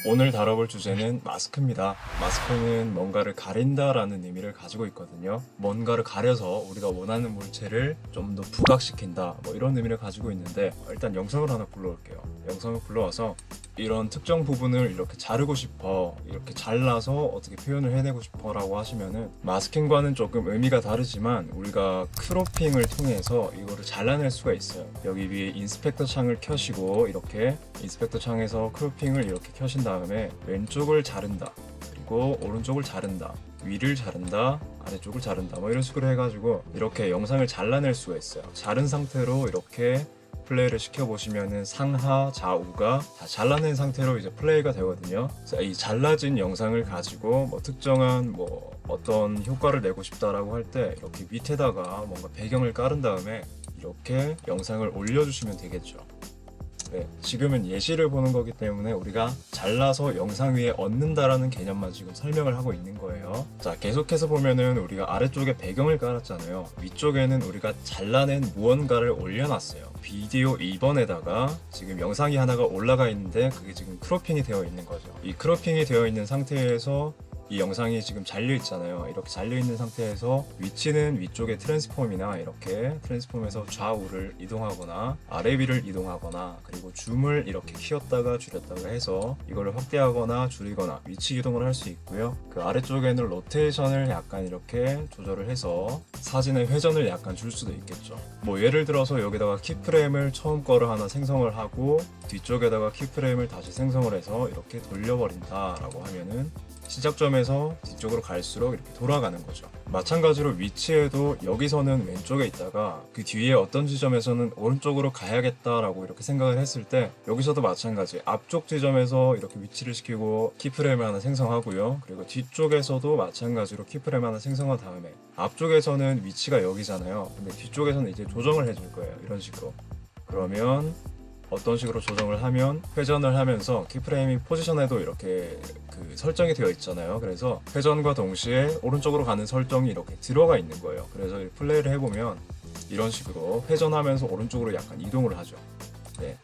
오늘 다뤄볼 주제는 마스크입니다. 마스크는 뭔가를 가린다라는 의미를 가지고 있거든요. 뭔가를 가려서 우리가 원하는 물체를 좀 더 부각시킨다, 뭐 이런 의미를 가지고 있는데, 일단 영상을 하나 불러올게요. 영상을 불러와서 이런 특정 부분을 이렇게 자르고 싶어, 이렇게 잘라서 어떻게 표현을 해내고 싶어 라고 하시면은, 마스킹과는 조금 의미가 다르지만 우리가 크로핑을 통해서 이거를 잘라낼 수가 있어요. 여기 위에 인스펙터 창을 켜시고, 이렇게 인스펙터 창에서 크로핑을 이렇게 켜신 다음에 왼쪽을 자른다, 그리고 오른쪽을 자른다, 위를 자른다, 아래쪽을 자른다, 뭐 이런 식으로 해가지고 이렇게 영상을 잘라낼 수가 있어요. 자른 상태로 이렇게 플레이를 시켜보시면은 상하 좌우가 다 잘라낸 상태로 이제 플레이가 되거든요. 그래서 이 잘라진 영상을 가지고 뭐 특정한 뭐 어떤 효과를 내고 싶다라고 할 때 이렇게 밑에다가 뭔가 배경을 깔은 다음에 이렇게 영상을 올려주시면 되겠죠. 네, 지금은 예시를 보는 거기 때문에 우리가 잘라서 영상 위에 얹는다라는 개념만 지금 설명을 하고 있는 거예요. 자, 계속해서 보면은 우리가 아래쪽에 배경을 깔았잖아요. 위쪽에는 우리가 잘라낸 무언가를 올려놨어요. 비디오 2번에다가 지금 영상이 하나가 올라가 있는데 그게 지금 크로핑이 되어 있는 거죠. 이 크로핑이 되어 있는 상태에서 이 영상이 지금 잘려 있잖아요. 이렇게 잘려 있는 상태에서 위치는 위쪽에 트랜스폼이나 이렇게 트랜스폼에서 좌우를 이동하거나 아래 위를 이동하거나, 그리고 줌을 이렇게 키웠다가 줄였다가 해서 이거를 확대하거나 줄이거나 위치 이동을 할 수 있고요. 그 아래쪽에는 로테이션을 약간 이렇게 조절을 해서 사진의 회전을 약간 줄 수도 있겠죠. 뭐 예를 들어서 여기다가 키프레임을 처음 거를 하나 생성을 하고 뒤쪽에다가 키프레임을 다시 생성을 해서 이렇게 돌려버린다 라고 하면은 시작점에서 뒤쪽으로 갈수록 이렇게 돌아가는 거죠. 마찬가지로 위치에도 여기서는 왼쪽에 있다가 그 뒤에 어떤 지점에서는 오른쪽으로 가야겠다라고 이렇게 생각을 했을 때, 여기서도 마찬가지 앞쪽 지점에서 이렇게 위치를 시키고 키프레임을 하나 생성하고요. 그리고 뒤쪽에서도 마찬가지로 키프레임 하나 생성한 다음에 앞쪽에서는 위치가 여기잖아요. 근데 뒤쪽에서는 이제 조정을 해줄 거예요. 이런 식으로. 그러면 어떤 식으로 조정을 하면 회전을 하면서 키프레이밍 포지션에도 이렇게 그 설정이 되어 있잖아요. 그래서 회전과 동시에 오른쪽으로 가는 설정이 이렇게 들어가 있는 거예요. 그래서 플레이를 해보면 이런 식으로 회전하면서 오른쪽으로 약간 이동을 하죠. 네.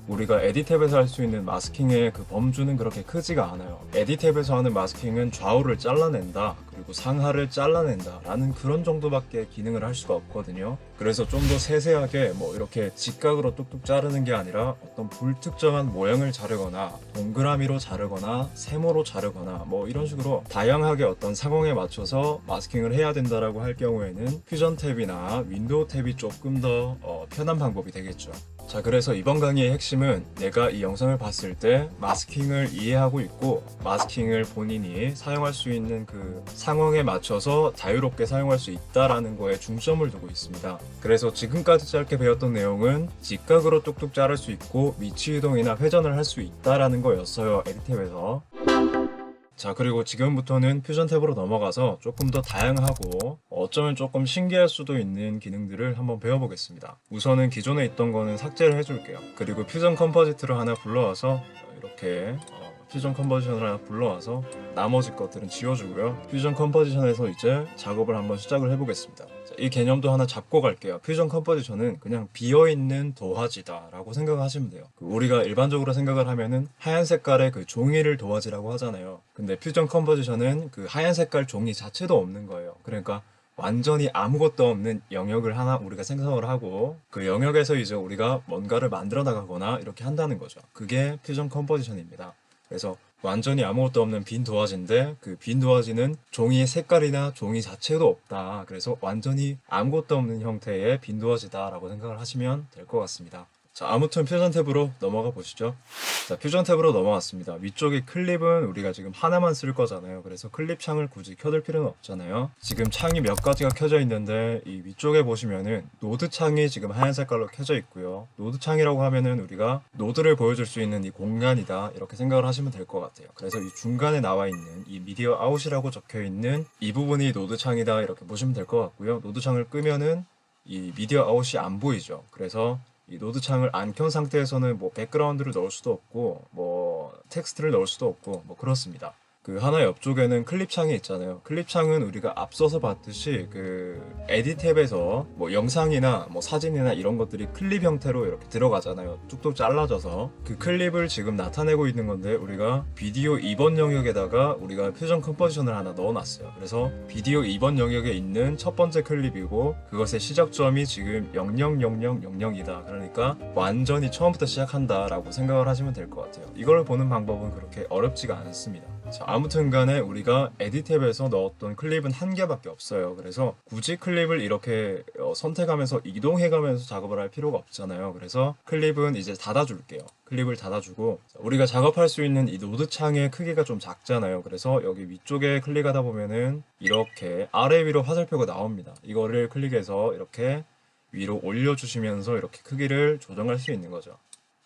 우리가 에디 탭에서 할 수 있는 마스킹의 그 범주는 그렇게 크지가 않아요. 에디 탭에서 하는 마스킹은 좌우를 잘라낸다, 그리고 상하를 잘라낸다 라는 그런 정도밖에 기능을 할 수가 없거든요. 그래서 좀 더 세세하게 뭐 이렇게 직각으로 뚝뚝 자르는 게 아니라 어떤 불특정한 모양을 자르거나 동그라미로 자르거나 세모로 자르거나 뭐 이런 식으로 다양하게 어떤 상황에 맞춰서 마스킹을 해야 된다라고 할 경우에는 퓨전 탭이나 윈도우 탭이 조금 더 편한 방법이 되겠죠. 자, 그래서 이번 강의의 핵심은 내가 이 영상을 봤을 때 마스킹을 이해하고 있고, 마스킹을 본인이 사용할 수 있는 그 상황에 맞춰서 자유롭게 사용할 수 있다라는 거에 중점을 두고 있습니다. 그래서 지금까지 짧게 배웠던 내용은 직각으로 뚝뚝 자를 수 있고 위치 이동이나 회전을 할 수 있다라는 거였어요, 에디탭에서. 자, 그리고 지금부터는 퓨전 탭으로 넘어가서 조금 더 다양하고 어쩌면 조금 신기할 수도 있는 기능들을 한번 배워보겠습니다. 우선은 기존에 있던 거는 삭제를 해줄게요. 그리고 퓨전 컴포지트를 하나 불러와서 이렇게 퓨전 컴포지션을 하나 불러와서 나머지 것들은 지워주고요. 퓨전 컴포지션에서 이제 작업을 한번 시작을 해보겠습니다. 자, 이 개념도 하나 잡고 갈게요. 퓨전 컴포지션은 그냥 비어있는 도화지다 라고 생각하시면 돼요. 우리가 일반적으로 생각을 하면은 하얀 색깔의 그 종이를 도화지라고 하잖아요. 근데 퓨전 컴포지션은 그 하얀 색깔 종이 자체도 없는 거예요. 그러니까 완전히 아무것도 없는 영역을 하나 우리가 생성을 하고 그 영역에서 이제 우리가 뭔가를 만들어 나가거나 이렇게 한다는 거죠. 그게 퓨전 컴포지션입니다. 그래서 완전히 아무것도 없는 빈 도화지인데 그 빈 도화지는 종이의 색깔이나 종이 자체도 없다. 그래서 완전히 아무것도 없는 형태의 빈 도화지다 라고 생각을 하시면 될 것 같습니다. 자, 아무튼 퓨전 탭으로 넘어가 보시죠. 자, 퓨전 탭으로 넘어왔습니다. 위쪽에 클립은 우리가 지금 하나만 쓸 거잖아요. 그래서 클립 창을 굳이 켜둘 필요는 없잖아요. 지금 창이 몇 가지가 켜져 있는데 이 위쪽에 보시면은 노드 창이 지금 하얀 색깔로 켜져 있고요. 노드 창이라고 하면은 우리가 노드를 보여줄 수 있는 이 공간이다, 이렇게 생각을 하시면 될 것 같아요. 그래서 이 중간에 나와 있는 이 미디어 아웃이라고 적혀 있는 이 부분이 노드 창이다, 이렇게 보시면 될 것 같고요. 노드 창을 끄면은 이 미디어 아웃이 안 보이죠. 그래서 이 노드 창을 안 켠 상태에서는 뭐 백그라운드를 넣을 수도 없고 뭐 텍스트를 넣을 수도 없고 뭐 그렇습니다. 그 하나 옆쪽에는 클립 창이 있잖아요. 클립 창은 우리가 앞서서 봤듯이 그 에디 탭에서 뭐 영상이나 뭐 사진이나 이런 것들이 클립 형태로 이렇게 들어가잖아요. 뚝뚝 잘라져서 그 클립을 지금 나타내고 있는 건데, 우리가 비디오 2번 영역에다가 우리가 퓨전 컴포지션을 하나 넣어놨어요. 그래서 비디오 2번 영역에 있는 첫 번째 클립이고, 그것의 시작점이 지금 0000이다. 그러니까 완전히 처음부터 시작한다라고 생각을 하시면 될 것 같아요. 이걸 보는 방법은 그렇게 어렵지가 않습니다. 자, 아무튼 간에 우리가 에디 탭에서 넣었던 클립은 한 개밖에 없어요. 그래서 굳이 클립을 이렇게 선택하면서 이동해가면서 작업을 할 필요가 없잖아요. 그래서 클립은 이제 닫아줄게요. 클립을 닫아주고, 우리가 작업할 수 있는 이 노드 창의 크기가 좀 작잖아요. 그래서 여기 위쪽에 클릭하다 보면은 이렇게 아래 위로 화살표가 나옵니다. 이거를 클릭해서 이렇게 위로 올려주시면서 이렇게 크기를 조정할 수 있는 거죠.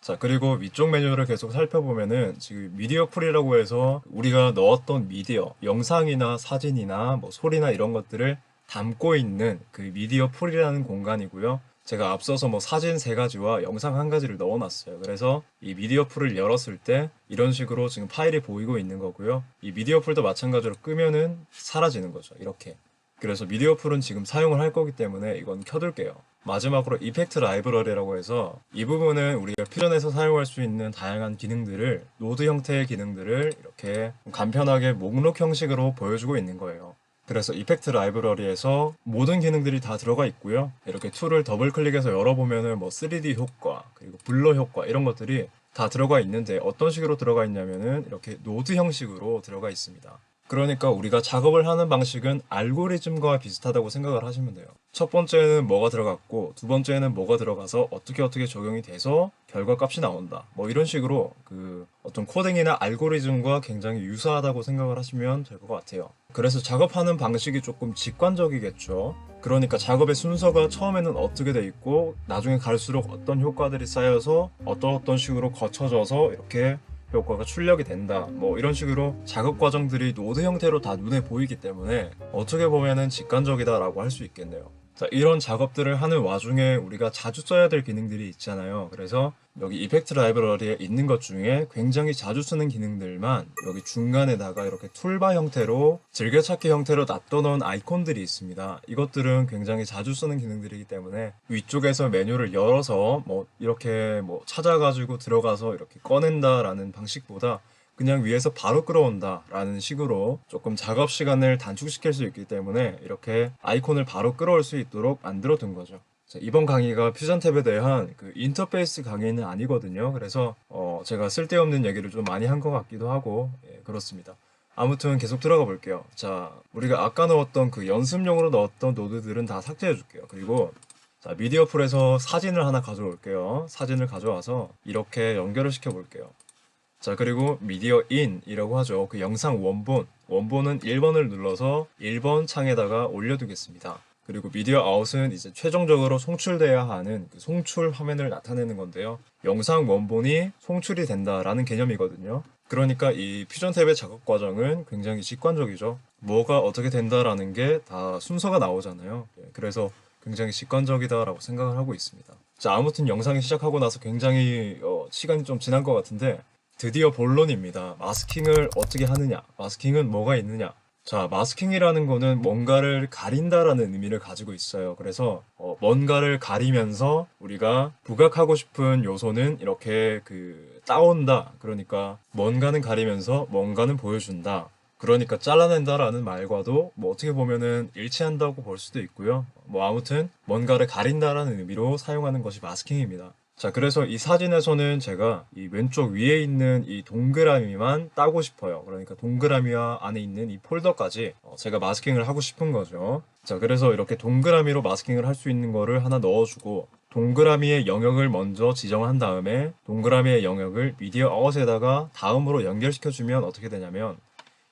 자, 그리고 위쪽 메뉴를 계속 살펴보면은 지금 미디어 풀이라고 해서 우리가 넣었던 미디어, 영상이나 사진이나 뭐 소리나 이런 것들을 담고 있는 그 미디어 풀이라는 공간이고요. 제가 앞서서 뭐 사진 3가지와 영상 1가지를 넣어놨어요. 그래서 이 미디어 풀을 열었을 때 이런 식으로 지금 파일이 보이고 있는 거고요. 이 미디어 풀도 마찬가지로 끄면은 사라지는 거죠. 이렇게. 그래서 미디어 풀은 지금 사용을 할 거기 때문에 이건 켜둘게요. 마지막으로 이펙트 라이브러리라고 해서 이 부분은 우리가 퓨전에서 사용할 수 있는 다양한 기능들을, 노드 형태의 기능들을 이렇게 간편하게 목록 형식으로 보여주고 있는 거예요. 그래서 이펙트 라이브러리에서 모든 기능들이 다 들어가 있고요. 이렇게 툴을 더블 클릭해서 열어보면은 뭐 3D 효과, 그리고 블러 효과 이런 것들이 다 들어가 있는데, 어떤 식으로 들어가 있냐면은 이렇게 노드 형식으로 들어가 있습니다. 그러니까 우리가 작업을 하는 방식은 알고리즘과 비슷하다고 생각을 하시면 돼요. 첫 번째는 뭐가 들어갔고, 두 번째는 뭐가 들어가서 어떻게 적용이 돼서 결과값이 나온다. 뭐 이런 식으로 그 어떤 코딩이나 알고리즘과 굉장히 유사하다고 생각을 하시면 될 것 같아요. 그래서 작업하는 방식이 조금 직관적이겠죠. 그러니까 작업의 순서가 처음에는 어떻게 돼 있고, 나중에 갈수록 어떤 효과들이 쌓여서 어떤 식으로 거쳐져서 이렇게 효과가 출력이 된다. 뭐 이런 식으로 작업 과정들이 노드 형태로 다 눈에 보이기 때문에 어떻게 보면은 직관적이다라고 할 수 있겠네요. 자, 이런 작업들을 하는 와중에 우리가 자주 써야 될 기능들이 있잖아요. 그래서 여기 이펙트 라이브러리에 있는 것 중에 굉장히 자주 쓰는 기능들만 여기 중간에다가 이렇게 툴바 형태로, 즐겨찾기 형태로 놔둬놓은 아이콘들이 있습니다. 이것들은 굉장히 자주 쓰는 기능들이기 때문에 위쪽에서 메뉴를 열어서 뭐 이렇게 뭐 찾아가지고 들어가서 이렇게 꺼낸다라는 방식보다 그냥 위에서 바로 끌어온다 라는 식으로 조금 작업 시간을 단축시킬 수 있기 때문에 이렇게 아이콘을 바로 끌어올 수 있도록 만들어 둔 거죠. 자, 이번 강의가 퓨전 탭에 대한 그 인터페이스 강의는 아니거든요. 그래서 제가 쓸데없는 얘기를 좀 많이 한 것 같기도 하고, 예, 그렇습니다. 아무튼 계속 들어가 볼게요. 자, 우리가 아까 넣었던 그 연습용으로 넣었던 노드들은 다 삭제해 줄게요. 그리고 자, 미디어 풀에서 사진을 하나 가져올게요. 사진을 가져와서 이렇게 연결을 시켜 볼게요. 자, 그리고 미디어 인이라고 하죠. 그 영상 원본은 1번을 눌러서 1번 창에다가 올려두겠습니다. 그리고 미디어 아웃은 이제 최종적으로 송출돼야 하는 그 송출 화면을 나타내는 건데요. 영상 원본이 송출이 된다라는 개념이거든요. 그러니까 이 퓨전 탭의 작업 과정은 굉장히 직관적이죠. 뭐가 어떻게 된다라는 게 다 순서가 나오잖아요. 그래서 굉장히 직관적이다라고 생각을 하고 있습니다. 자, 아무튼 영상이 시작하고 나서 굉장히 시간이 좀 지난 것 같은데, 드디어 본론입니다. 마스킹을 어떻게 하느냐? 마스킹은 뭐가 있느냐? 자, 마스킹이라는 거는 뭔가를 가린다라는 의미를 가지고 있어요. 그래서 뭔가를 가리면서 우리가 부각하고 싶은 요소는 이렇게 따온다. 그러니까 뭔가는 가리면서 뭔가는 보여준다. 그러니까 잘라낸다라는 말과도 뭐 어떻게 보면은 일치한다고 볼 수도 있고요. 뭐 아무튼 뭔가를 가린다라는 의미로 사용하는 것이 마스킹입니다. 자, 그래서 이 사진에서는 제가 이 왼쪽 위에 있는 이 동그라미만 따고 싶어요. 그러니까 동그라미와 안에 있는 이 폴더까지 제가 마스킹을 하고 싶은 거죠. 자, 그래서 이렇게 동그라미로 마스킹을 할 수 있는 거를 하나 넣어주고, 동그라미의 영역을 먼저 지정한 다음에 동그라미의 영역을 미디어 아웃에다가 다음으로 연결시켜주면 어떻게 되냐면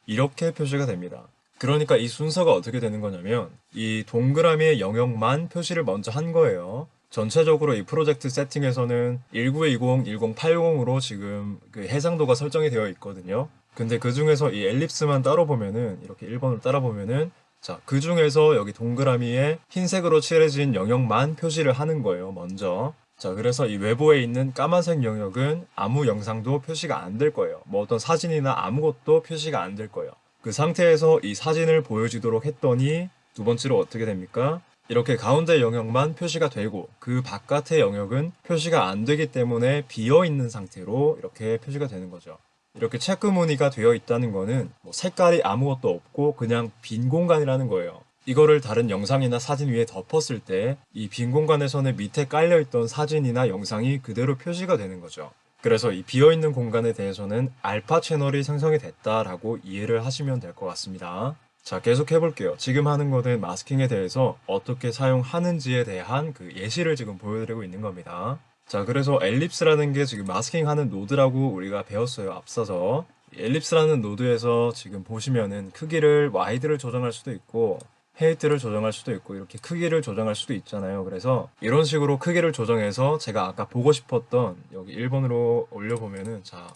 이렇게 표시가 됩니다. 그러니까 이 순서가 어떻게 되는 거냐면 이 동그라미의 영역만 표시를 먼저 한 거예요. 전체적으로 이 프로젝트 세팅에서는 1920, 1080으로 지금 그 해상도가 설정이 되어 있거든요. 근데 그 중에서 이 엘립스만 따로 보면은, 이렇게 1번으로 따라 보면은, 자, 그 중에서 여기 동그라미에 흰색으로 칠해진 영역만 표시를 하는 거예요, 먼저. 자, 그래서 이 외부에 있는 까만색 영역은 아무 영상도 표시가 안 될 거예요. 뭐 어떤 사진이나 아무것도 표시가 안 될 거예요. 그 상태에서 이 사진을 보여주도록 했더니 두 번째로 어떻게 됩니까? 이렇게 가운데 영역만 표시가 되고 그 바깥의 영역은 표시가 안 되기 때문에 비어 있는 상태로 이렇게 표시가 되는 거죠. 이렇게 체크 무늬가 되어 있다는 거는 뭐 색깔이 아무것도 없고 그냥 빈 공간이라는 거예요. 이거를 다른 영상이나 사진 위에 덮었을 때 이 빈 공간에서는 밑에 깔려있던 사진이나 영상이 그대로 표시가 되는 거죠. 그래서 이 비어있는 공간에 대해서는 알파 채널이 생성이 됐다라고 이해를 하시면 될 것 같습니다. 자, 계속 해볼게요. 지금 하는 거는 마스킹에 대해서 어떻게 사용하는지에 대한 그 예시를 지금 보여드리고 있는 겁니다. 자, 그래서 엘립스라는 게 지금 마스킹하는 노드라고 우리가 배웠어요, 앞서서. 엘립스라는 노드에서 지금 보시면은 크기를 와이드를 조정할 수도 있고 헤이트를 조정할 수도 있고 이렇게 크기를 조정할 수도 있잖아요. 그래서 이런 식으로 크기를 조정해서 제가 아까 보고 싶었던 여기 1번으로 올려보면은 자,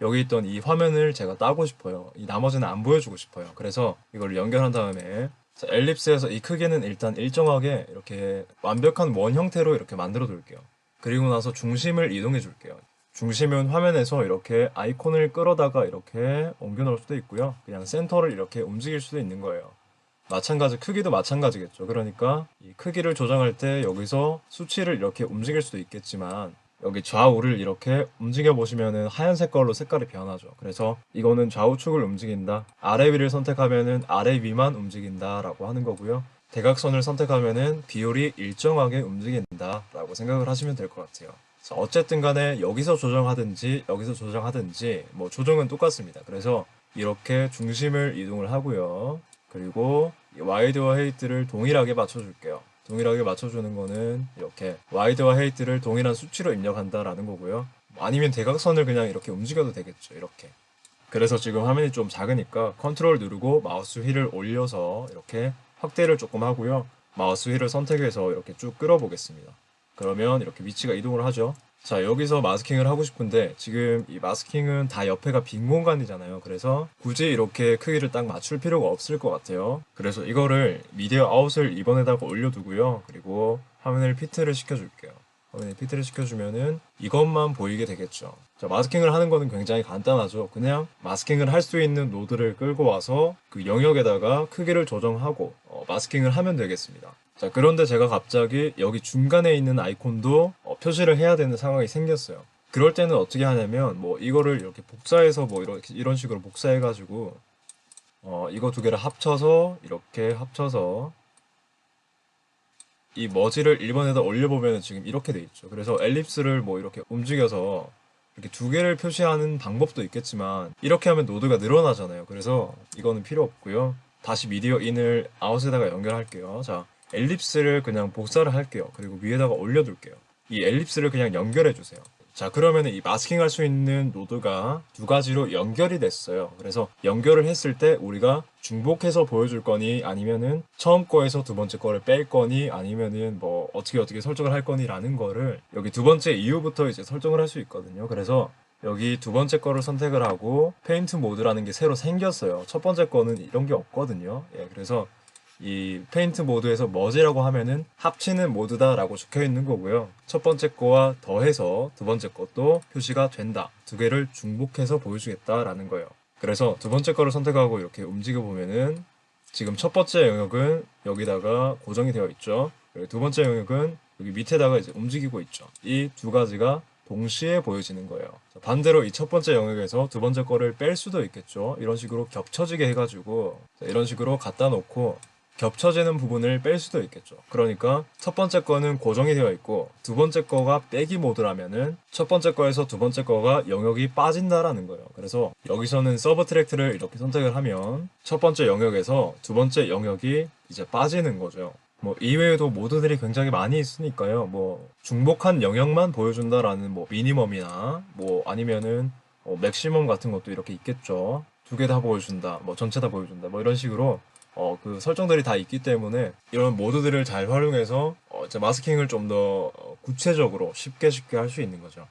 여기 있던 이 화면을 제가 따고 싶어요. 이 나머지는 안 보여주고 싶어요. 그래서 이걸 연결한 다음에 자, 엘립스에서 이 크기는 일단 일정하게 이렇게 완벽한 원 형태로 이렇게 만들어 둘게요. 그리고 나서 중심을 이동해 줄게요. 중심은 화면에서 이렇게 아이콘을 끌어다가 이렇게 옮겨 놓을 수도 있고요. 그냥 센터를 이렇게 움직일 수도 있는 거예요. 마찬가지, 크기도 마찬가지겠죠. 그러니까 이 크기를 조정할 때 여기서 수치를 이렇게 움직일 수도 있겠지만 여기 좌우를 이렇게 움직여 보시면은 하얀색 걸로 색깔이 변하죠. 그래서 이거는 좌우축을 움직인다. 아래 위를 선택하면은 아래 위만 움직인다 라고 하는 거고요. 대각선을 선택하면은 비율이 일정하게 움직인다 라고 생각을 하시면 될 것 같아요. 어쨌든 간에 여기서 조정하든지 여기서 조정하든지 뭐 조정은 똑같습니다. 그래서 이렇게 중심을 이동을 하고요. 그리고 와이드와 헤이트를 동일하게 맞춰줄게요. 동일하게 맞춰주는 거는 이렇게 와이드와 헤이트를 동일한 수치로 입력한다라는 거고요. 아니면 대각선을 그냥 이렇게 움직여도 되겠죠. 이렇게. 그래서 지금 화면이 좀 작으니까 컨트롤 누르고 마우스 휠을 올려서 이렇게 확대를 조금 하고요. 마우스 휠을 선택해서 이렇게 쭉 끌어보겠습니다. 그러면 이렇게 위치가 이동을 하죠. 자, 여기서 마스킹을 하고 싶은데 지금 이 마스킹은 다 옆에가 빈 공간이잖아요. 그래서 굳이 이렇게 크기를 딱 맞출 필요가 없을 것 같아요. 그래서 이거를 미디어 아웃을 이번에다가 올려두고요. 그리고 화면을 피트를 시켜줄게요. 화면에 피트를 시켜주면은 이것만 보이게 되겠죠. 자, 마스킹을 하는 거는 굉장히 간단하죠. 그냥 마스킹을 할 수 있는 노드를 끌고 와서 그 영역에다가 크기를 조정하고 마스킹을 하면 되겠습니다. 자, 그런데 제가 갑자기 여기 중간에 있는 아이콘도 표시를 해야 되는 상황이 생겼어요. 그럴 때는 어떻게 하냐면 뭐 이거를 이렇게 복사해서 뭐 이런 식으로 복사해가지고 이거 두 개를 합쳐서 이렇게 합쳐서 이 머지를 1번에다 올려보면 지금 이렇게 돼 있죠. 그래서 엘립스를 뭐 이렇게 움직여서 이렇게 두 개를 표시하는 방법도 있겠지만 이렇게 하면 노드가 늘어나잖아요. 그래서 이거는 필요 없고요. 다시 미디어 인을 아웃에다가 연결할게요. 자, 엘립스를 그냥 복사를 할게요. 그리고 위에다가 올려둘게요. 이 엘립스를 그냥 연결해 주세요. 자, 그러면 이 마스킹 할 수 있는 노드가 두 가지로 연결이 됐어요. 그래서 연결을 했을 때 우리가 중복해서 보여줄 거니 아니면은 처음 거에서 두 번째 거를 뺄 거니 아니면은 뭐 어떻게 설정을 할 거니라는 거를 여기 두 번째 이후부터 이제 설정을 할 수 있거든요. 그래서 여기 두 번째 거를 선택을 하고 페인트 모드라는 게 새로 생겼어요. 첫 번째 거는 이런 게 없거든요. 예, 그래서 이 페인트 모드에서 머지라고 하면은 합치는 모드다라고 적혀 있는 거고요. 첫 번째 거와 더해서 두 번째 것도 표시가 된다. 두 개를 중복해서 보여주겠다라는 거예요. 그래서 두 번째 거를 선택하고 이렇게 움직여 보면은 지금 첫 번째 영역은 여기다가 고정이 되어 있죠. 그리고 두 번째 영역은 여기 밑에다가 이제 움직이고 있죠. 이 두 가지가 동시에 보여지는 거예요. 반대로 이 첫 번째 영역에서 두 번째 거를 뺄 수도 있겠죠. 이런 식으로 겹쳐지게 해가지고 이런 식으로 갖다 놓고 겹쳐지는 부분을 뺄 수도 있겠죠. 그러니까 첫 번째 거는 고정이 되어 있고 두 번째 거가 빼기 모드라면은 첫 번째 거에서 두 번째 거가 영역이 빠진다라는 거예요. 그래서 여기서는 서브트랙트를 이렇게 선택을 하면 첫 번째 영역에서 두 번째 영역이 이제 빠지는 거죠. 뭐 이외에도 모드들이 굉장히 많이 있으니까요. 뭐 중복한 영역만 보여준다라는 뭐 미니멈이나 뭐 아니면은 맥시멈 같은 것도 이렇게 있겠죠. 두 개 다 보여준다, 뭐 전체 다 보여준다, 뭐 이런 식으로 그 설정들이 다 있기 때문에 이런 모드들을 잘 활용해서 이제 마스킹을 좀 더 구체적으로 쉽게 할 수 있는 거죠.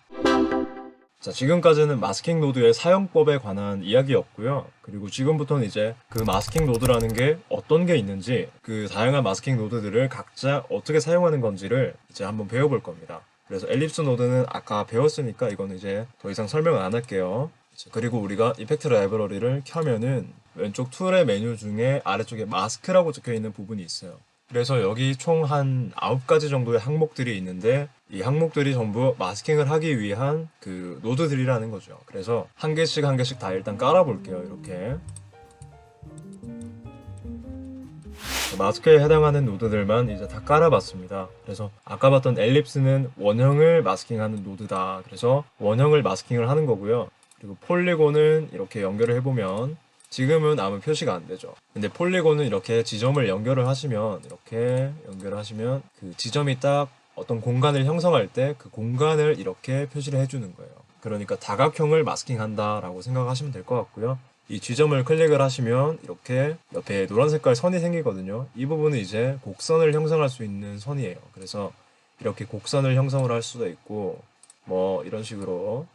자, 지금까지는 마스킹 노드의 사용법에 관한 이야기였고요. 그리고 지금부터는 이제 그 마스킹 노드라는 게 어떤 게 있는지 그 다양한 마스킹 노드들을 각자 어떻게 사용하는 건지를 이제 한번 배워볼 겁니다. 그래서 엘립스 노드는 아까 배웠으니까 이거는 이제 더 이상 설명을 안 할게요. 그리고 우리가 이펙트 라이브러리를 켜면은 왼쪽 툴의 메뉴 중에 아래쪽에 마스크라고 적혀 있는 부분이 있어요. 그래서 여기 총 한 9가지 정도의 항목들이 있는데 이 항목들이 전부 마스킹을 하기 위한 그 노드들이라는 거죠. 그래서 한 개씩 한 개씩 다 일단 깔아 볼게요. 이렇게 마스크에 해당하는 노드들만 이제 다 깔아봤습니다. 그래서 아까 봤던 엘립스는 원형을 마스킹하는 노드다. 그래서 원형을 마스킹을 하는 거고요. 그리고 폴리곤은 이렇게 연결을 해보면 지금은 아무 표시가 안 되죠. 근데 폴리곤은 이렇게 지점을 연결을 하시면 이렇게 연결을 하시면 그 지점이 딱 어떤 공간을 형성할 때 그 공간을 이렇게 표시를 해주는 거예요. 그러니까 다각형을 마스킹한다라고 생각하시면 될 것 같고요. 이 지점을 클릭을 하시면 이렇게 옆에 노란 색깔 선이 생기거든요. 이 부분은 이제 곡선을 형성할 수 있는 선이에요. 그래서 이렇게 곡선을 형성을 할 수도 있고 뭐 이런 식으로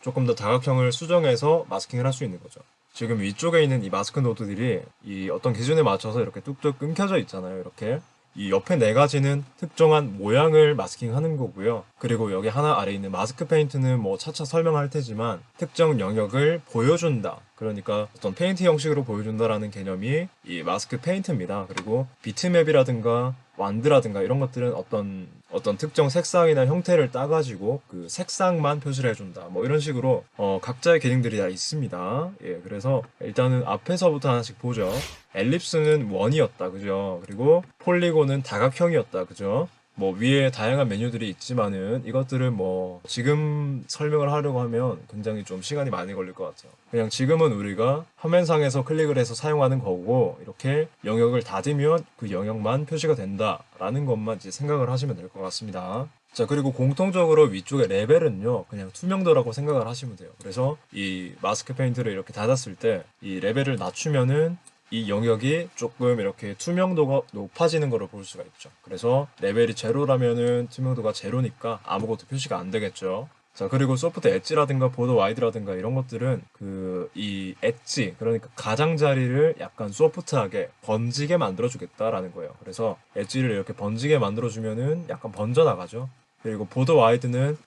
조금 더 다각형을 수정해서 마스킹을 할 수 있는 거죠. 지금 위쪽에 있는 이 마스크 노드들이 이 어떤 기준에 맞춰서 이렇게 뚝뚝 끊겨져 있잖아요. 이렇게 이 옆에 4가지는 특정한 모양을 마스킹하는 거고요. 그리고 여기 하나 아래 있는 마스크 페인트는 뭐 차차 설명할 테지만 특정 영역을 보여준다. 그러니까 어떤 페인트 형식으로 보여준다라는 개념이 이 마스크 페인트입니다. 그리고 비트맵이라든가 완드라든가 이런 것들은 어떤 특정 색상이나 형태를 따가지고 그 색상만 표시를 해준다. 뭐 이런 식으로 각자의 기능들이 다 있습니다. 예, 그래서 일단은 앞에서부터 하나씩 보죠. 엘립스는 원이었다, 그죠? 그리고 폴리곤은 다각형이었다, 그죠? 뭐 위에 다양한 메뉴들이 있지만은 이것들은 뭐 지금 설명을 하려고 하면 굉장히 좀 시간이 많이 걸릴 것 같아요. 그냥 지금은 우리가 화면상에서 클릭을 해서 사용하는 거고 이렇게 영역을 닫으면 그 영역만 표시가 된다라는 것만 이제 생각을 하시면 될 것 같습니다. 자, 그리고 공통적으로 위쪽에 레벨은요 그냥 투명도라고 생각을 하시면 돼요. 그래서 이 마스크 페인트를 이렇게 닫았을 때 이 레벨을 낮추면은 이 영역이 조금 이렇게 투명도가 높아지는 것을 볼 수가 있죠. 그래서 레벨이 제로라면은 투명도가 제로니까 아무것도 표시가 안 되겠죠. 자, 그리고 소프트 엣지라든가 보더 와이드라든가 이런 것들은 이 엣지, 그러니까 가장자리를 약간 소프트하게 번지게 만들어주겠다라는 거예요. 그래서 엣지를 이렇게 번지게 만들어주면은 약간 번져나가죠. 그리고 보더 와이드는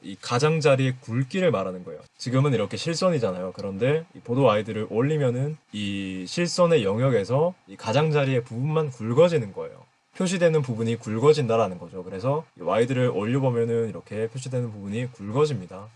이 가장자리의 굵기를 말하는 거예요. 지금은 이렇게 실선이잖아요. 그런데 이 보더 와이드를 올리면은 이 실선의 영역에서 이 가장자리의 부분만 굵어지는 거예요. 표시되는 부분이 굵어진다라는 거죠. 그래서 이 와이드를 올려보면은 이렇게 표시되는 부분이 굵어집니다.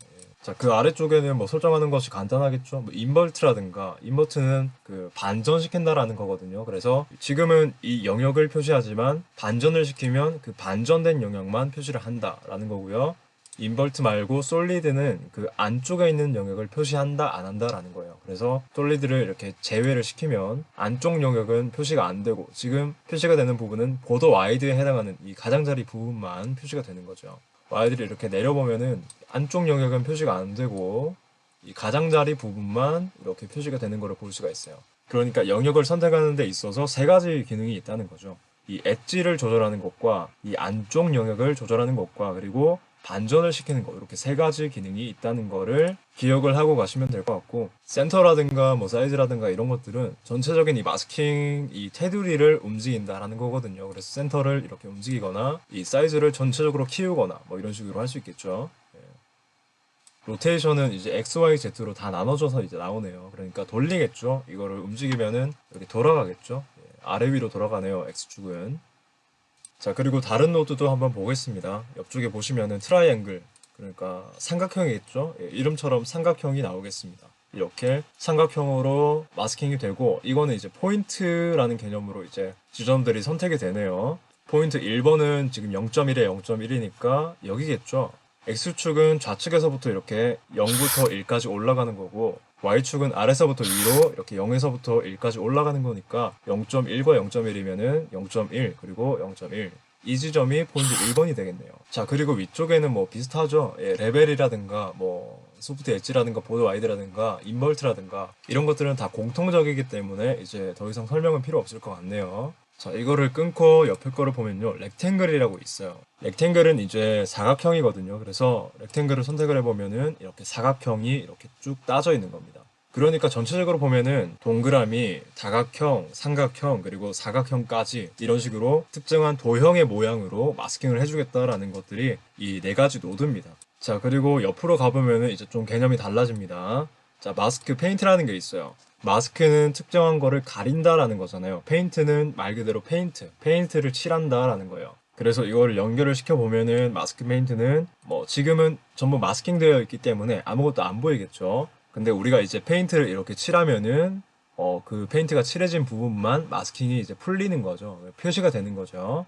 자, 그 아래쪽에는 뭐 설정하는 것이 간단하겠죠. 뭐 인버트라든가, 인버트는 반전시킨다라는 거거든요. 그래서 지금은 이 영역을 표시하지만 반전을 시키면 그 반전된 영역만 표시를 한다라는 거고요. 인버트 말고 솔리드는 그 안쪽에 있는 영역을 표시한다, 안 한다라는 거예요. 그래서 솔리드를 이렇게 제외를 시키면 안쪽 영역은 표시가 안 되고 지금 표시가 되는 부분은 보더 와이드에 해당하는 이 가장자리 부분만 표시가 되는 거죠. 와이드를 이렇게 내려보면은 안쪽 영역은 표시가 안 되고 이 가장자리 부분만 이렇게 표시가 되는 것을 볼 수가 있어요. 그러니까 영역을 선택하는 데 있어서 3가지 기능이 있다는 거죠. 이 엣지를 조절하는 것과 이 안쪽 영역을 조절하는 것과 그리고 반전을 시키는 것, 이렇게 3가지 기능이 있다는 거를 기억을 하고 가시면 될 것 같고, 센터라든가 뭐 사이즈라든가 이런 것들은 전체적인 이 마스킹 이 테두리를 움직인다라는 거거든요. 그래서 센터를 이렇게 움직이거나 이 사이즈를 전체적으로 키우거나 뭐 이런 식으로 할 수 있겠죠. 로테이션은 이제 X, Y, Z로 다 나눠져서 이제 나오네요. 그러니까 돌리겠죠. 이거를 움직이면은 이렇게 돌아가겠죠. 아래 위로 돌아가네요. X축은. 자, 그리고 다른 노드도 한번 보겠습니다. 옆쪽에 보시면은 트라이앵글, 그러니까 삼각형이겠죠. 이름처럼 삼각형이 나오겠습니다. 이렇게 삼각형으로 마스킹이 되고, 이거는 이제 포인트라는 개념으로 이제 지점들이 선택이 되네요. 포인트 1번은 지금 0.1에 0.1이니까 여기겠죠. X축은 좌측에서부터 이렇게 0부터 1까지 올라가는 거고, Y축은 아래서부터 위로 이렇게 0에서부터 1까지 올라가는 거니까 0.1과 0.1이면은 0.1 그리고 0.1 이 지점이 포인트 1번이 되겠네요. 자, 그리고 위쪽에는 뭐 비슷하죠. 레벨이라든가 뭐 소프트 엣지라든가 보드 와이드라든가 인버트라든가 이런 것들은 다 공통적이기 때문에 이제 더 이상 설명은 필요 없을 것 같네요. 자, 이거를 끊고 옆에 거를 보면요, 렉탱글이라고 있어요. 렉탱글은 이제 사각형이거든요. 그래서 렉탱글을 선택을 해보면은 이렇게 사각형이 이렇게 쭉 따져 있는 겁니다. 그러니까 전체적으로 보면은 동그라미, 다각형, 삼각형, 그리고 사각형까지 이런 식으로 특정한 도형의 모양으로 마스킹을 해주겠다라는 것들이 이 네 가지 노드입니다. 자, 그리고 옆으로 가보면은 이제 좀 개념이 달라집니다. 자, 마스크 페인트라는 게 있어요. 마스크는 특정한 거를 가린다라는 거잖아요. 페인트는 말 그대로 페인트를 칠한다라는 거예요. 그래서 이거를 연결을 시켜보면은 마스크 페인트는 뭐 지금은 전부 마스킹 되어 있기 때문에 아무것도 안 보이겠죠. 근데 우리가 이제 페인트를 이렇게 칠하면은 그 페인트가 칠해진 부분만 마스킹이 이제 풀리는 거죠. 표시가 되는 거죠.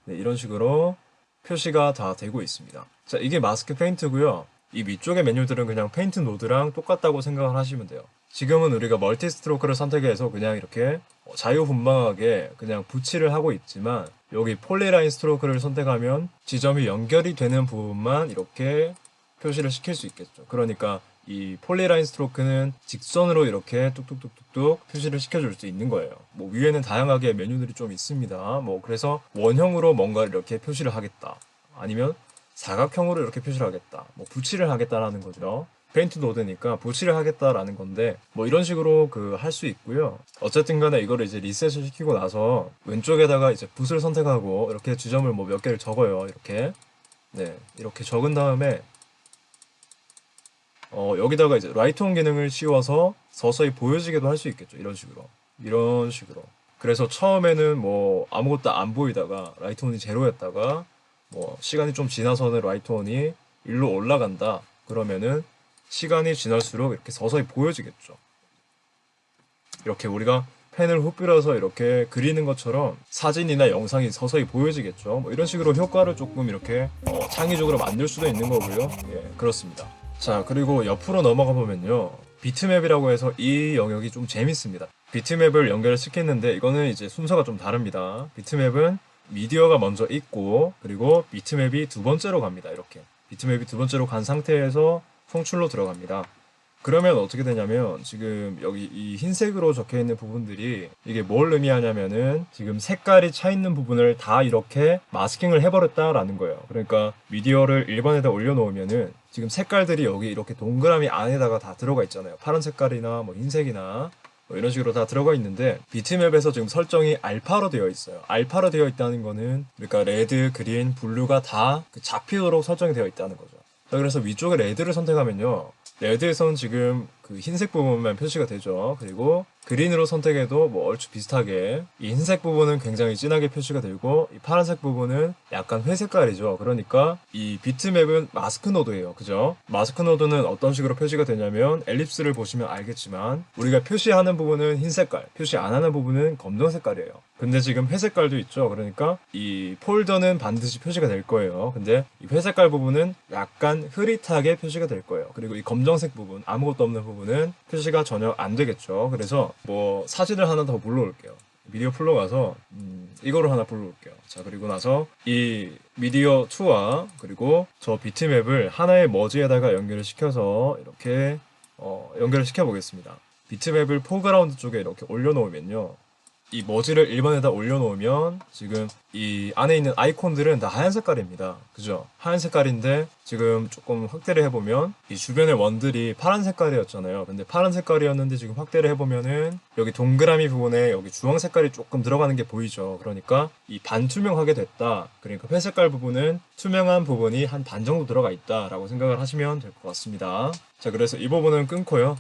네, 이런 식으로 표시가 다 되고 있습니다. 자, 이게 마스크 페인트고요. 이 위쪽의 메뉴들은 그냥 페인트 노드랑 똑같다고 생각을 하시면 돼요. 지금은 우리가 멀티 스트로크를 선택해서 그냥 이렇게 자유분방하게 그냥 붓칠을 하고 있지만 여기 폴리라인 스트로크를 선택하면 지점이 연결이 되는 부분만 이렇게 표시를 시킬 수 있겠죠. 그러니까 이 폴리라인 스트로크는 직선으로 이렇게 뚝뚝뚝뚝뚝 표시를 시켜줄 수 있는 거예요. 뭐 위에는 다양하게 메뉴들이 좀 있습니다. 뭐 그래서 원형으로 뭔가를 이렇게 표시를 하겠다. 아니면 사각형으로 이렇게 표시를 하겠다. 뭐 붓칠을 하겠다라는 거죠. 페인트 노드니까 붓칠을 하겠다라는 건데 뭐 이런 식으로 할 수 있고요. 어쨌든 간에 이거를 이제 리셋을 시키고 나서 왼쪽에다가 이제 붓을 선택하고 이렇게 지점을 뭐 몇 개를 적어요. 이렇게. 네. 이렇게 적은 다음에 여기다가 이제 라이트 온 기능을 씌워서 서서히 보여지게도 할 수 있겠죠. 이런 식으로. 이런 식으로. 그래서 처음에는 뭐 아무것도 안 보이다가 라이트 온이 제로였다가 뭐 시간이 좀 지나서는 라이트 온이 1로 올라간다. 그러면은 시간이 지날수록 이렇게 서서히 보여지겠죠. 이렇게 우리가 펜을 흡비려서 이렇게 그리는 것처럼 사진이나 영상이 서서히 보여지겠죠. 뭐 이런 식으로 효과를 조금 이렇게 창의적으로 만들 수도 있는 거고요. 예, 그렇습니다. 자, 그리고 옆으로 넘어가 보면요. 비트맵이라고 해서 이 영역이 좀 재밌습니다. 비트맵을 연결시켰는데 이거는 이제 순서가 좀 다릅니다. 비트맵은 미디어가 먼저 있고 그리고 비트맵이 두 번째로 갑니다. 이렇게 비트맵이 두 번째로 간 상태에서 송출로 들어갑니다. 그러면 어떻게 되냐면 지금 여기 이 흰색으로 적혀 있는 부분들이 이게 뭘 의미하냐면은 지금 색깔이 차 있는 부분을 다 이렇게 마스킹을 해버렸다라는 거예요. 그러니까 미디어를 1번에다 올려놓으면은 지금 색깔들이 여기 이렇게 동그라미 안에다가 다 들어가 있잖아요. 파란 색깔이나 뭐 흰색이나 뭐 이런 식으로 다 들어가 있는데 비트맵에서 지금 설정이 알파로 되어 있어요. 알파로 되어 있다는 거는 그러니까 레드, 그린, 블루가 다 잡히도록 설정이 되어 있다는 거죠. 자, 그래서 위쪽에 레드를 선택하면요. 레드에서는 지금 그 흰색 부분만 표시가 되죠. 그리고 그린으로 선택해도 뭐 얼추 비슷하게 이 흰색 부분은 굉장히 진하게 표시가 되고 이 파란색 부분은 약간 회색깔이죠. 그러니까 이 비트맵은 마스크 노드예요. 그죠? 마스크 노드는 어떤 식으로 표시가 되냐면 엘립스를 보시면 알겠지만 우리가 표시하는 부분은 흰색깔, 표시 안 하는 부분은 검정 색깔이에요. 근데 지금 회색깔도 있죠. 그러니까 이 폴더는 반드시 표시가 될 거예요. 근데 이 회색깔 부분은 약간 흐릿하게 표시가 될 거예요. 그리고 이 검정색 부분, 아무것도 없는 부분은 표시가 전혀 안 되겠죠. 그래서 뭐 사진을 하나 더 불러올게요. 미디어 풀로 가서 이거를 하나 불러올게요. 자, 그리고 나서 이 미디어 2와 그리고 저 비트맵을 하나의 머지에다가 연결을 시켜서 이렇게 연결을 시켜 보겠습니다. 비트맵을 포그라운드 쪽에 이렇게 올려놓으면요. 이 머지를 1번에다 올려놓으면 지금 이 안에 있는 아이콘들은 다 하얀 색깔입니다. 그죠? 하얀 색깔인데 지금 조금 확대를 해보면 이 주변의 원들이 파란 색깔이었잖아요. 근데 파란 색깔이었는데 지금 확대를 해보면은 여기 동그라미 부분에 여기 주황 색깔이 조금 들어가는 게 보이죠. 그러니까 이 반투명하게 됐다. 그러니까 회색깔 부분은 투명한 부분이 한 반 정도 들어가 있다라고 생각을 하시면 될 것 같습니다. 자, 그래서 이 부분은 끊고요.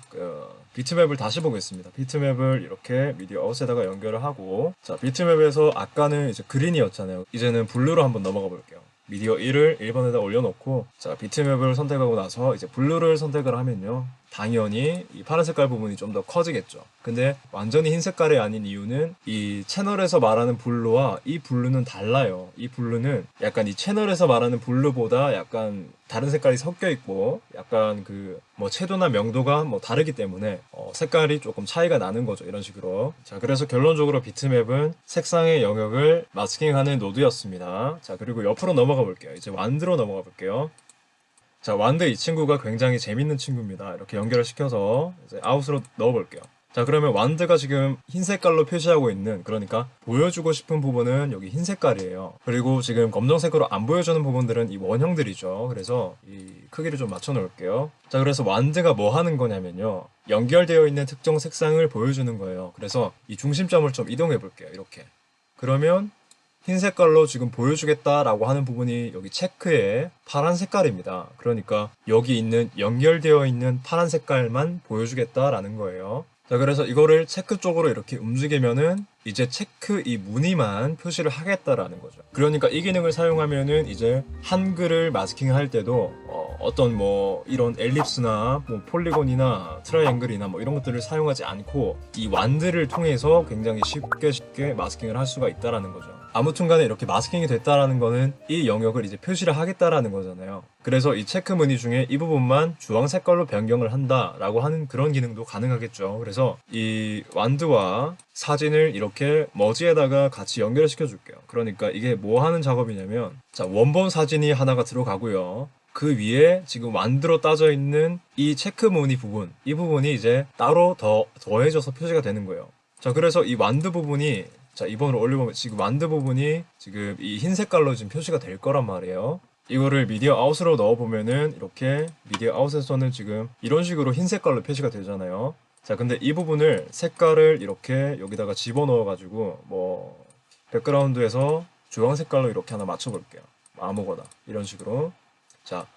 비트맵을 다시 보겠습니다. 비트맵을 이렇게 미디어 아웃에다가 연결을 하고 자, 비트맵에서 아까는 이제 그린이었잖아요. 이제는 블루로 한번 넘어가 볼게요. 미디어 1을 1번에다 올려놓고 자, 비트맵을 선택하고 나서 이제 블루를 선택을 하면요. 당연히 이 파란 색깔 부분이 좀 더 커지겠죠. 근데 완전히 흰 색깔이 아닌 이유는 이 채널에서 말하는 블루와 이 블루는 달라요. 이 블루는 약간 이 채널에서 말하는 블루보다 약간 다른 색깔이 섞여 있고 약간 뭐 채도나 명도가 뭐 다르기 때문에 색깔이 조금 차이가 나는 거죠. 이런 식으로. 자, 그래서 결론적으로 비트맵은 색상의 영역을 마스킹하는 노드였습니다. 자, 그리고 옆으로 넘어가 볼게요. 이제 완드로 넘어가 볼게요. 자, 완드 이 친구가 굉장히 재밌는 친구입니다. 이렇게 연결을 시켜서 이제 아웃으로 넣어볼게요. 자, 그러면 완드가 지금 흰 색깔로 표시하고 있는, 그러니까 보여주고 싶은 부분은 여기 흰 색깔이에요. 그리고 지금 검정색으로 안 보여주는 부분들은 이 원형들이죠. 그래서 이 크기를 좀 맞춰 놓을게요. 자, 그래서 완드가 뭐 하는 거냐면요, 연결되어 있는 특정 색상을 보여주는 거예요. 그래서 이 중심점을 좀 이동해 볼게요. 이렇게. 그러면 흰 색깔로 지금 보여주겠다라고 하는 부분이 여기 체크의 파란 색깔입니다. 그러니까 여기 있는 연결되어 있는 파란 색깔만 보여주겠다라는 거예요. 자, 그래서 이거를 체크 쪽으로 이렇게 움직이면은 이제 체크 이 무늬만 표시를 하겠다라는 거죠. 그러니까 이 기능을 사용하면은 이제 한글을 마스킹 할 때도 어떤 뭐 이런 엘립스나 뭐 폴리곤이나 트라이앵글이나 뭐 이런 것들을 사용하지 않고 이 완드를 통해서 굉장히 쉽게 마스킹을 할 수가 있다라는 거죠. 아무튼 간에 이렇게 마스킹이 됐다라는 거는 이 영역을 이제 표시를 하겠다라는 거잖아요. 그래서 이 체크 무늬 중에 이 부분만 주황 색깔로 변경을 한다라고 하는 그런 기능도 가능하겠죠. 그래서 이 완드와 사진을 이렇게 머지에다가 같이 연결을 시켜줄게요. 그러니까 이게 뭐 하는 작업이냐면, 자, 원본 사진이 하나가 들어가고요. 그 위에 지금 완드로 따져 있는 이 체크 무늬 부분, 이 부분이 이제 따로 더해져서 표시가 되는 거예요. 자, 그래서 이 완드 부분이, 자, 2번으로 올려보면 지금 완드 부분이 지금 이 흰 색깔로 지금 표시가 될 거란 말이에요. 이거를 미디어 아웃으로 넣어보면은 이렇게 미디어 아웃에서는 지금 이런 식으로 흰 색깔로 표시가 되잖아요. 자, 근데 이 부분을 색깔을 이렇게 여기다가 집어넣어가지고 뭐 백그라운드에서 주황 색깔로 이렇게 하나 맞춰볼게요. 아무거나 이런 식으로. 자,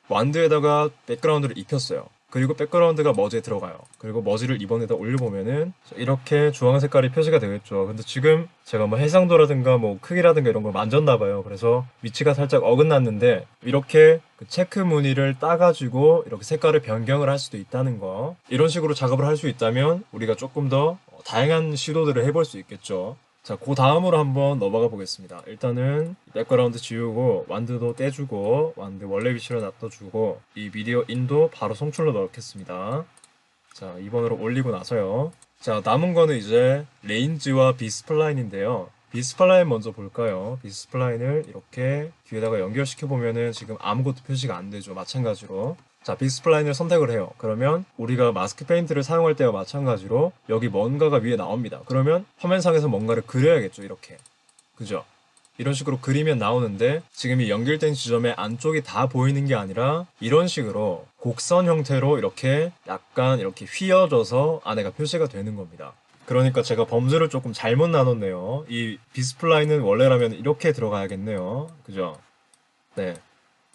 완드에다가 백그라운드를 입혔어요. 그리고 백그라운드가 머지에 들어가요. 그리고 머지를 이번에다 올려보면은 이렇게 주황 색깔이 표시가 되겠죠. 근데 지금 제가 뭐 해상도라든가 뭐 크기라든가 이런 걸 만졌나봐요. 그래서 위치가 살짝 어긋났는데 이렇게 그 체크 무늬를 따가지고 이렇게 색깔을 변경을 할 수도 있다는 거. 이런 식으로 작업을 할 수 있다면 우리가 조금 더 다양한 시도들을 해볼 수 있겠죠. 자, 그 다음으로 한번 넘어가 보겠습니다. 일단은 백그라운드 지우고 완드도 떼주고 완드 원래 위치로 놔둬주고 이 미디어 인도 바로 송출로 넣겠습니다. 자, 2번으로 올리고 나서요. 자, 남은 거는 이제 레인지와 비스플라인인데요. 비스플라인 먼저 볼까요? 비스플라인을 이렇게 뒤에다가 연결시켜 보면은 지금 아무것도 표시가 안 되죠. 마찬가지로. 자, 비스플라인을 선택을 해요. 그러면 우리가 마스크 페인트를 사용할 때와 마찬가지로 여기 뭔가가 위에 나옵니다. 그러면 화면상에서 뭔가를 그려야겠죠. 이렇게. 그죠? 이런 식으로 그리면 나오는데 지금 이 연결된 지점의 안쪽이 다 보이는 게 아니라 이런 식으로 곡선 형태로 이렇게 약간 이렇게 휘어져서 안에가 표시가 되는 겁니다. 그러니까 제가 범주를 조금 잘못 나눴네요. 이 비스플라인은 원래라면 이렇게 들어가야겠네요. 그죠? 네.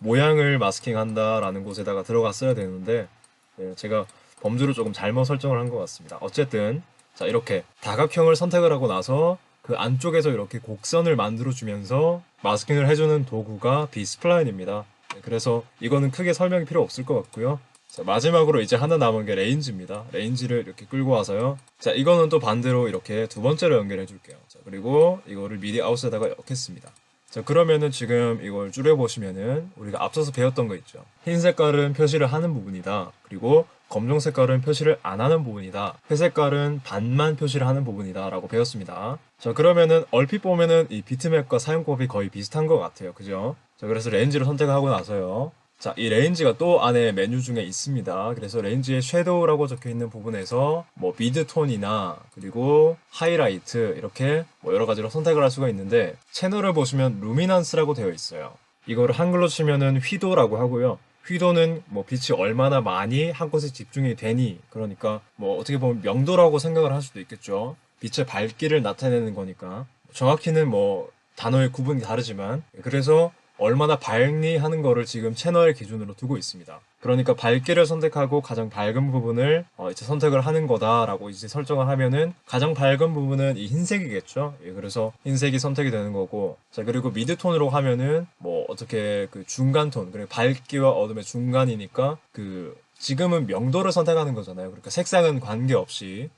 모양을 마스킹한다라는 곳에다가 들어갔어야 되는데, 네, 제가 범주를 조금 잘못 설정을 한 것 같습니다. 어쨌든 자, 이렇게 다각형을 선택을 하고 나서 그 안쪽에서 이렇게 곡선을 만들어주면서 마스킹을 해주는 도구가 비스플라인입니다. 네, 그래서 이거는 크게 설명이 필요 없을 것 같고요. 자, 마지막으로 이제 하나 남은 게 레인지입니다. 레인지를 이렇게 끌고 와서요. 자, 이거는 또 반대로 이렇게 두 번째로 연결해 줄게요. 자, 그리고 이거를 미디 아웃에다가 넣겠습니다. 자, 그러면은 지금 이걸 줄여보시면은 우리가 앞서서 배웠던 거 있죠. 흰 색깔은 표시를 하는 부분이다. 그리고 검정 색깔은 표시를 안 하는 부분이다. 회색깔은 반만 표시를 하는 부분이다. 라고 배웠습니다. 자, 그러면은 얼핏 보면은 이 비트맵과 사용법이 거의 비슷한 것 같아요. 그죠? 자, 그래서 레인지를 선택하고 나서요. 자, 이 레인지가 또 안에 메뉴 중에 있습니다. 그래서 레인지에 섀도우라고 적혀 있는 부분에서 뭐 미드톤이나 그리고 하이라이트 이렇게 뭐 여러 가지로 선택을 할 수가 있는데 채널을 보시면 루미넌스라고 되어 있어요. 이거를 한글로 치면은 휘도라고 하고요. 휘도는 뭐 빛이 얼마나 많이 한 곳에 집중이 되니, 그러니까 뭐 어떻게 보면 명도라고 생각을 할 수도 있겠죠. 빛의 밝기를 나타내는 거니까. 정확히는 뭐 단어의 구분이 다르지만, 그래서 얼마나 밝니 하는 거를 지금 채널 기준으로 두고 있습니다. 그러니까 밝기를 선택하고 가장 밝은 부분을 이제 선택을 하는 거다라고 이제 설정을 하면은 가장 밝은 부분은 이 흰색이겠죠. 예, 그래서 흰색이 선택이 되는 거고, 자, 그리고 미드톤으로 하면은 뭐 어떻게 그 중간톤, 그리고 밝기와 어둠의 중간이니까 그 지금은 명도를 선택하는 거잖아요. 그러니까 색상은 관계없이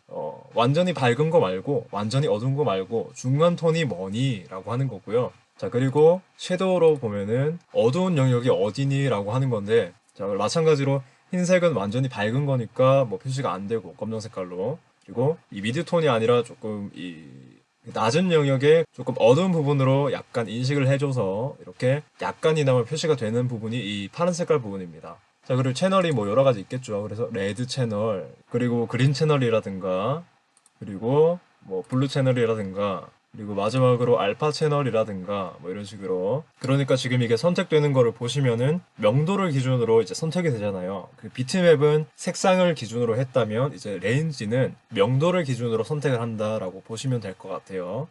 완전히 밝은 거 말고 완전히 어두운 거 말고 중간 톤이 뭐니? 라고 하는 거고요. 자, 그리고 섀도우로 보면은 어두운 영역이 어디니? 라고 하는 건데, 자, 마찬가지로 흰색은 완전히 밝은 거니까 뭐 표시가 안 되고 검정 색깔로, 그리고 이 미드톤이 아니라 조금 이 낮은 영역에 조금 어두운 부분으로 약간 인식을 해줘서 이렇게 약간이나마 표시가 되는 부분이 이 파란 색깔 부분입니다. 자, 그리고 채널이 뭐 여러 가지 있겠죠. 그래서 레드 채널, 그리고 그린 채널이라든가, 그리고 뭐 블루 채널이라든가, 그리고 마지막으로 알파 채널이라든가 뭐 이런 식으로. 그러니까 지금 이게 선택되는 거를 보시면은 명도를 기준으로 이제 선택이 되잖아요. 그 비트맵은 색상을 기준으로 했다면 이제 레인지는 명도를 기준으로 선택을 한다라고 보시면 될 것 같아요.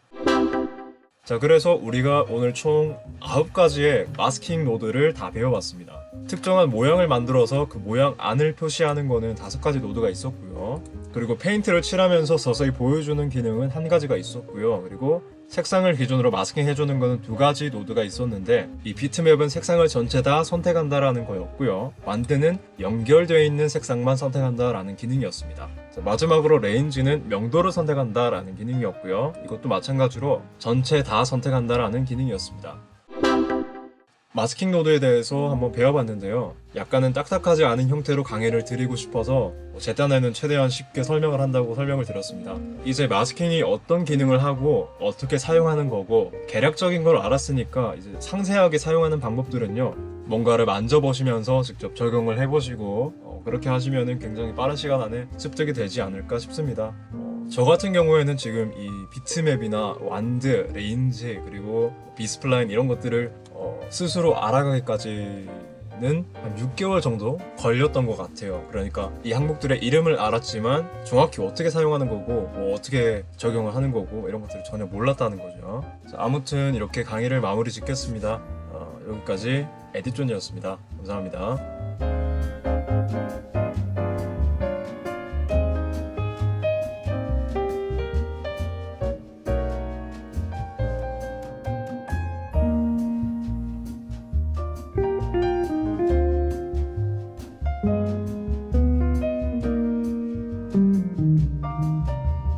자, 그래서 우리가 오늘 총 9가지의 마스킹 노드를 다 배워봤습니다. 특정한 모양을 만들어서 그 모양 안을 표시하는 거는 5가지 노드가 있었고요. 그리고 페인트를 칠하면서 서서히 보여주는 기능은 1가지가 있었고요. 그리고 색상을 기준으로 마스킹 해주는 거는 2가지 노드가 있었는데, 이 비트맵은 색상을 전체 다 선택한다라는 거였고요. 완드는 연결되어 있는 색상만 선택한다라는 기능이었습니다. 자, 마지막으로 레인지는 명도를 선택한다라는 기능이었고요. 이것도 마찬가지로 전체 다 선택한다라는 기능이었습니다. 마스킹 노드에 대해서 한번 배워봤는데요. 약간은 딱딱하지 않은 형태로 강의를 드리고 싶어서 제 딴에는 최대한 쉽게 설명을 한다고 설명을 드렸습니다. 이제 마스킹이 어떤 기능을 하고 어떻게 사용하는 거고 개략적인 걸 알았으니까 이제 상세하게 사용하는 방법들은요, 뭔가를 만져보시면서 직접 적용을 해보시고 그렇게 하시면은 굉장히 빠른 시간 안에 습득이 되지 않을까 싶습니다. 저 같은 경우에는 지금 이 비트맵이나 완드, 레인지, 그리고 비스플라인 이런 것들을 스스로 알아가기까지는 한 6개월 정도 걸렸던 것 같아요. 그러니까 이 항목들의 이름을 알았지만 정확히 어떻게 사용하는 거고 뭐 어떻게 적용을 하는 거고 이런 것들을 전혀 몰랐다는 거죠. 자, 아무튼 이렇게 강의를 마무리 짓겠습니다. 여기까지 에디존이었습니다. 감사합니다.